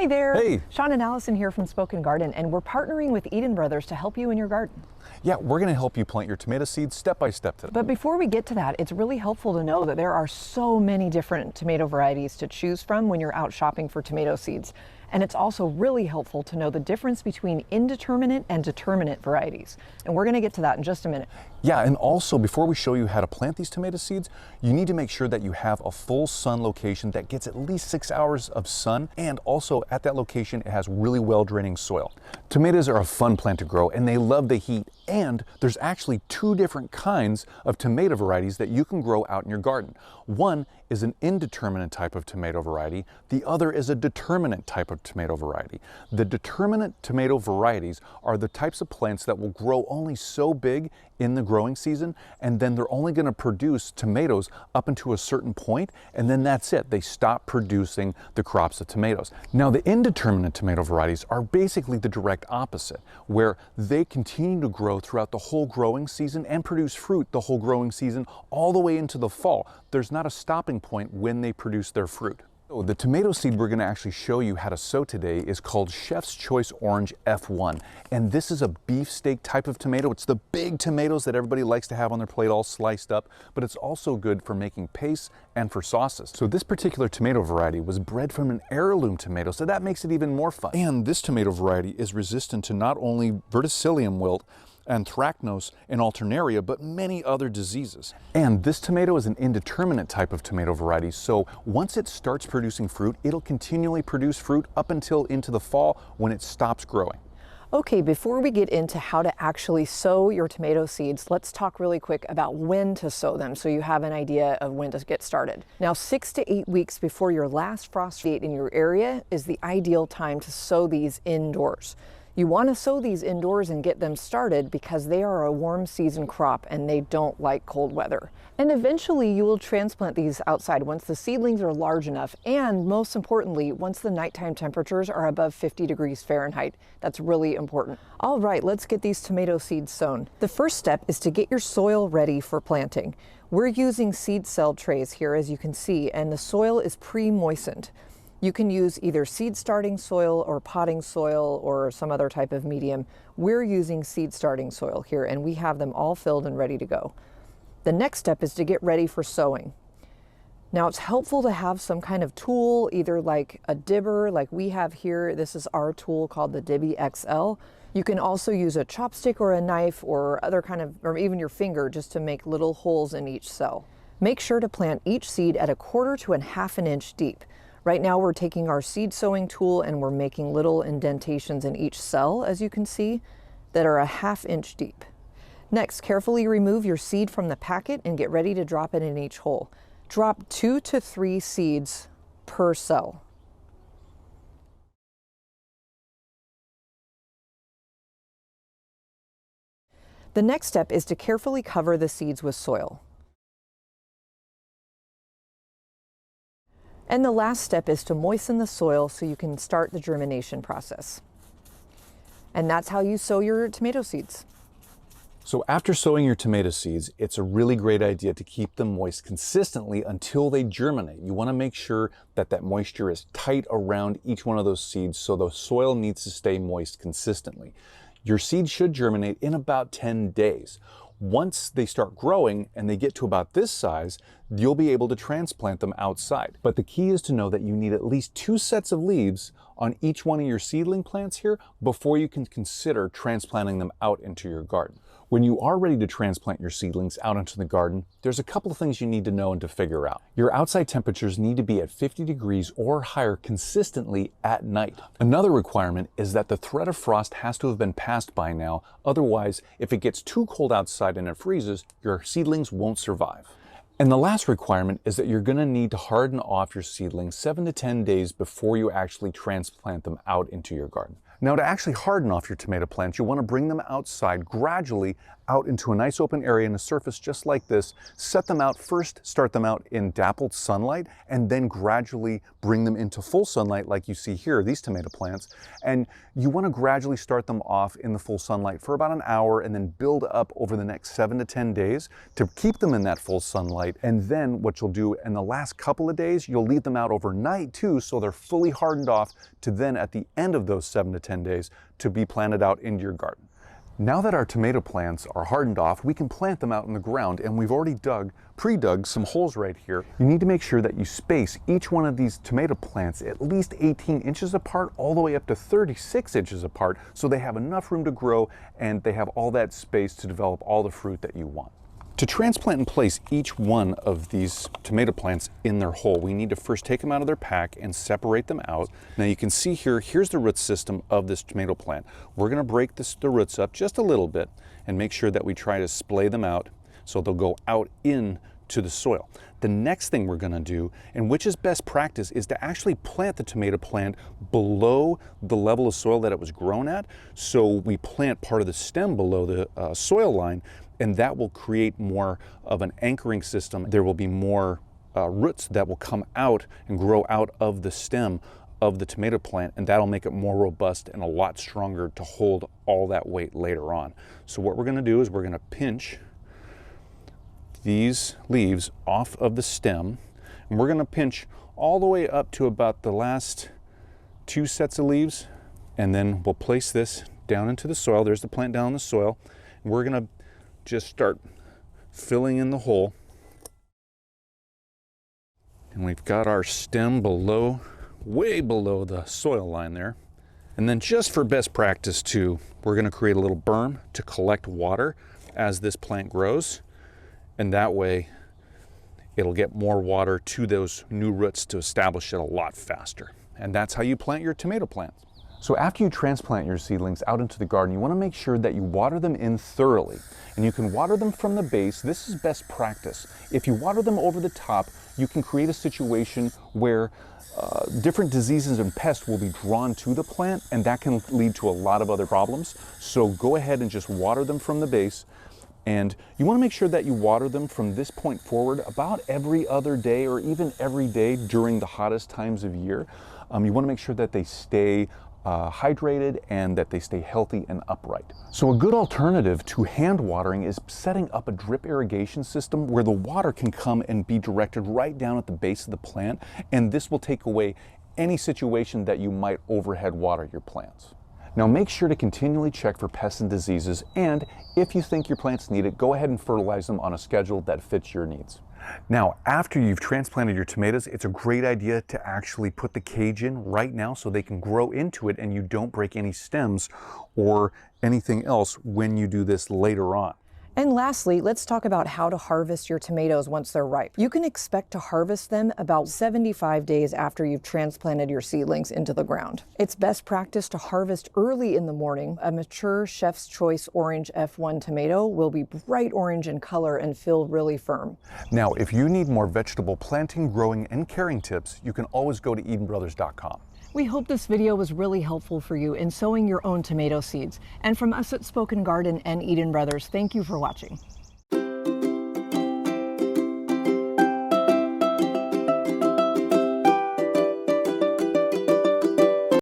Hi there. Hey. Sean and Allison here from Spoken Garden, and we're partnering with Eden Brothers to help you in your garden. Yeah, we're going to help you plant your tomato seeds step by step today. But before we get to that, it's really helpful to know that there are so many different tomato varieties to choose from when you're out shopping for tomato seeds. And it's also really helpful to know the difference between indeterminate and determinate varieties. And we're going to get to that in just a minute. Yeah, and also before we show you how to plant these tomato seeds, you need to make sure that you have a full sun location that gets at least 6 hours of sun, and also at that location it has really well draining soil. Tomatoes are a fun plant to grow and they love the heat, and there's actually two different kinds of tomato varieties that you can grow out in your garden. One is an indeterminate type of tomato variety, the other is a determinate type of tomato variety. The determinate tomato varieties are the types of plants that will grow only so big in the growing season, and then they're only going to produce tomatoes up until a certain point, and then that's it. They stop producing the crops of tomatoes. Now, the indeterminate tomato varieties are basically the direct opposite, where they continue to grow throughout the whole growing season and produce fruit the whole growing season all the way into the fall. There's not a stopping point when they produce their fruit. So the tomato seed we're going to actually show you how to sow today is called Chef's Choice Orange F1. And this is a beefsteak type of tomato. It's the big tomatoes that everybody likes to have on their plate all sliced up, but it's also good for making paste and for sauces. So this particular tomato variety was bred from an heirloom tomato, so that makes it even more fun. And this tomato variety is resistant to not only verticillium wilt, anthracnose and alternaria, but many other diseases. And this tomato is an indeterminate type of tomato variety, so once it starts producing fruit, it'll continually produce fruit up until into the fall when it stops growing. Okay, before we get into how to actually sow your tomato seeds, let's talk really quick about when to sow them so you have an idea of when to get started. Now, 6 to 8 weeks before your last frost date in your area is the ideal time to sow these indoors. You want to sow these indoors and get them started because they are a warm season crop and they don't like cold weather. And eventually you will transplant these outside once the seedlings are large enough, and most importantly, once the nighttime temperatures are above 50 degrees Fahrenheit. That's really important. All right, let's get these tomato seeds sown. The first step is to get your soil ready for planting. We're using seed cell trays here, as you can see, and the soil is pre-moistened. You can use either seed starting soil or potting soil or some other type of medium. We're using seed starting soil here, and we have them all filled and ready to go. The next step is to get ready for sowing. Now, it's helpful to have some kind of tool, either like a dibber like we have here. This is our tool called the Dibby XL. You can also use a chopstick or a knife or other kind of, or even your finger, just to make little holes in each cell. Make sure to plant each seed at 1/4 to 1/2 inch deep. Right now we're taking our seed sowing tool and we're making little indentations in each cell, as you can see, that are 1/2 inch deep. Next, carefully remove your seed from the packet and get ready to drop it in each hole. Drop 2 to 3 seeds per cell. The next step is to carefully cover the seeds with soil. And the last step is to moisten the soil so you can start the germination process. And that's how you sow your tomato seeds. So after sowing your tomato seeds, it's a really great idea to keep them moist consistently until they germinate. You want to make sure that that moisture is tight around each one of those seeds, so the soil needs to stay moist consistently. Your seeds should germinate in about 10 days. Once they start growing and they get to about this size, you'll be able to transplant them outside. But the key is to know that you need at least 2 sets of leaves on each one of your seedling plants here before you can consider transplanting them out into your garden. When you are ready to transplant your seedlings out into the garden, there's a couple of things you need to know and to figure out. Your outside temperatures need to be at 50 degrees or higher consistently at night. Another requirement is that the threat of frost has to have been passed by now. Otherwise, if it gets too cold outside and it freezes, your seedlings won't survive. And the last requirement is that you're going to need to harden off your seedlings 7 to 10 days before you actually transplant them out into your garden. Now, to actually harden off your tomato plants, you want to bring them outside gradually out into a nice open area in a surface just like this. Set them out first, start them out in dappled sunlight, and then gradually bring them into full sunlight like you see here, these tomato plants. And you want to gradually start them off in the full sunlight for about an hour and then build up over the next 7 to 10 days to keep them in that full sunlight. And then what you'll do in the last couple of days, you'll leave them out overnight too, so they're fully hardened off to then at the end of those 7 to 10 days to be planted out into your garden. Now that our tomato plants are hardened off, we can plant them out in the ground, and we've already pre-dug some holes right here. You need to make sure that you space each one of these tomato plants at least 18 inches apart, all the way up to 36 inches apart, so they have enough room to grow and they have all that space to develop all the fruit that you want. To transplant and place each one of these tomato plants in their hole, we need to first take them out of their pack and separate them out. Now you can see here's the root system of this tomato plant. We're going to break the roots up just a little bit and make sure that we try to splay them out so they'll go out into the soil. The next thing we're going to do, and which is best practice, is to actually plant the tomato plant below the level of soil that it was grown at. So we plant part of the stem below the soil line, and that will create more of an anchoring system. There will be more roots that will come out and grow out of the stem of the tomato plant, and that'll make it more robust and a lot stronger to hold all that weight later on. So what we're going to do is we're going to pinch these leaves off of the stem, and we're going to pinch all the way up to about the last 2 sets of leaves, and then we'll place this down into the soil. There's the plant down in the soil, and we're going to just start filling in the hole. And we've got our stem way below the soil line there. And then just for best practice too, we're going to create a little berm to collect water as this plant grows. And that way it'll get more water to those new roots to establish it a lot faster. And that's how you plant your tomato plants. So after you transplant your seedlings out into the garden, you want to make sure that you water them in thoroughly. And you can water them from the base. This is best practice. If you water them over the top, you can create a situation where different diseases and pests will be drawn to the plant, and that can lead to a lot of other problems. So go ahead and just water them from the base. And you want to make sure that you water them from this point forward about every other day or even every day during the hottest times of year. You want to make sure that they stay hydrated and that they stay healthy and upright. So a good alternative to hand watering is setting up a drip irrigation system where the water can come and be directed right down at the base of the plant, and this will take away any situation that you might overhead water your plants. Now make sure to continually check for pests and diseases, and if you think your plants need it, go ahead and fertilize them on a schedule that fits your needs. Now, after you've transplanted your tomatoes, it's a great idea to actually put the cage in right now so they can grow into it and you don't break any stems or anything else when you do this later on. And lastly, let's talk about how to harvest your tomatoes once they're ripe. You can expect to harvest them about 75 days after you've transplanted your seedlings into the ground. It's best practice to harvest early in the morning. A mature Chef's Choice Orange F1 tomato will be bright orange in color and feel really firm. Now, if you need more vegetable planting, growing, and caring tips, you can always go to EdenBrothers.com. We hope this video was really helpful for you in sowing your own tomato seeds. And from us at Spoken Garden and Eden Brothers, thank you for watching.